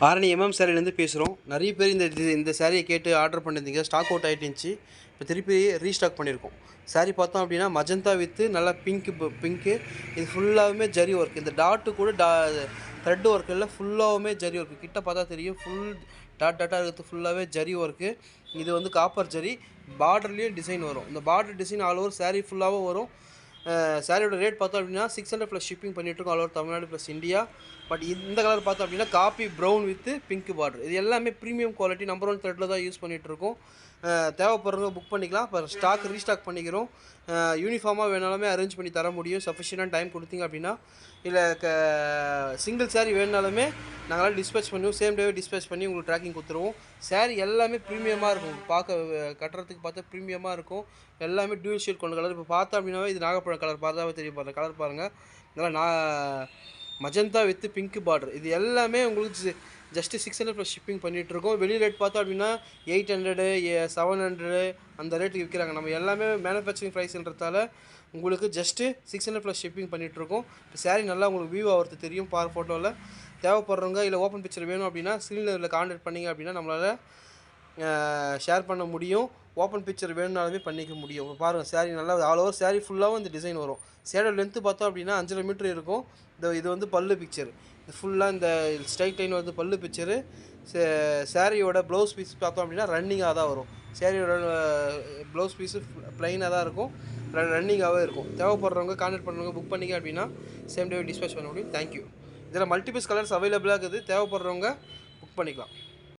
ஆரணி சாரிலேருந்து பேசுகிறோம். நிறைய பேர் இந்த சாரியை கேட்டு ஆர்டர் பண்ணியிருந்தீங்க. ஸ்டாக் அவுட் ஆகிட்டுருந்துச்சு. இப்போ திருப்பி ரீஸ்டாக் பண்ணியிருக்கோம். சாரி பார்த்தோம் அப்படின்னா மஜந்தா வித்து நல்லா பிங்க்கு. இது ஃபுல்லாகவுமே ஜரி ஒர்க். இந்த டாட்டு கூட த்ரெட் ஒர்க் இல்லை, ஃபுல்லாகவுமே ஜரி ஒர்க்கு. கிட்ட பார்த்தா தெரியும், ஃபுல் டாட்டாக இருக்கிறது ஃபுல்லாகவே ஜரி ஒர்க்கு. இது வந்து காப்பர் ஜரி. பார்டர்லேயும் டிசைன் வரும். இந்த border design all over sari ஃபுல்லாகவும் வரும். சாரியோட ரேட் பார்த்தோம் அப்படின்னா 600 ப்ளஸ் ஷிப்பிங் பண்ணிகிட்ருக்கோம் all over Tamil Nadu plus India. But இந்த கலர் பார்த்தோம் அப்படின்னா coffee brown with pink border. இது எல்லாமே ப்ரீமியம் குவாலிட்டி நம்பர் 1 த்ரெட்டில் தான் யூஸ் பண்ணிகிட்ருக்கோம். தேவைப்படுறவங்க புக் பண்ணிக்கலாம். இப்போ ஸ்டாக் ரீஸ்டாக் பண்ணிக்கிறோம். யூனிஃபார்மாக வேணாலுமே அரேஞ்ச் பண்ணி தர முடியும், சஃபிஷியண்டான டைம் கொடுத்தீங்க அப்படின்னா. இல்லை சிங்கிள் சாரீ வேணுனாலுமே நாங்களாம் டிஸ்பேச் பண்ணுவோம். சேம் டேவே டிஸ்பேச் பண்ணி உங்களுக்கு ட்ராக்கிங் கொடுத்துருவோம். சாரீ எல்லாமே ப்ரீமியமாக இருக்கும். கட்டுறதுக்கு பார்த்தா ப்ரீமியமாக இருக்கும். எல்லாமே டியூல் ஷேட் கொண்ட கலர். இப்போ பார்த்தா அப்படின்னாவே இது நாகப்பழம் கலர் பார்த்தாவே தெரியும். பாருங்கள் கலர் பாருங்கள். இதெல்லாம் மஜந்தா வித் பிங்க் பார்டர். இது எல்லாமே உங்களுக்கு ஜஸ்ட்டு 600 ப்ளஸ் ஷிப்பிங் பண்ணிகிட்ருக்கோம். வெளி ரேட் பார்த்தோம் அப்படின்னா 800 700 அந்த ரேட்டுக்கு விற்கிறாங்க. நம்ம எல்லாமே மேனுஃபேக்சரிங் ப்ரைஸ்ன்றதால உங்களுக்கு ஜஸ்ட்டு 600 ப்ளஸ் ஷிப்பிங் பண்ணிகிட்ருக்கோம். இப்போ சாரீ நல்லா உங்களுக்கு வியூ ஆகிறது தெரியும் ஃபோட்டோவில். தேவைப்படுறவங்க இல்லை ஓப்பன் பிக்சர் வேணும் அப்படின்னா ஸ்க்ரீனில் கான்டாக்ட் பண்ணிங்க அப்படின்னா நம்மளால் ஷேர் பண்ண முடியும். ஓப்பன் பிக்சர் வேணுனாலுமே பண்ணிக்க முடியும். இப்போ பாருங்கள் சாரீ நல்லா ஆல் ஓவர் சாரீ ஃபுல்லாகவும் இந்த டிசைன் வரும். சேரோட லென்த்து பார்த்தோம் அப்படின்னா 5.5 மீட்டர் இருக்கும். இது வந்து பல்லு பிக்சர். இது ஃபுல்லாக இந்த ஸ்ட்ரைட் லைன் வந்து பல்லு பிக்சரு. சாரியோட ப்ளவுஸ் பீஸ் பார்த்தோம் அப்படின்னா ரன்னிங்காக தான் வரும். சாரியோட ப்ளவுஸ் பீஸு ப்ளைனாக தான் இருக்கும், ரன்னிங்காகவே இருக்கும். தேவைப்படுறவங்க கான்டாக்ட் பண்ணுறவங்க புக் பண்ணிங்க அப்படின்னா சேம் டே டிஸ்பேச் பண்ண முடியும். தேங்க்யூ. இதில் மல்டிபிள்ஸ் கலர்ஸ் அவைலபிளாக இருக்குது. தேவைப்படுறவங்க புக் பண்ணிக்கலாம்.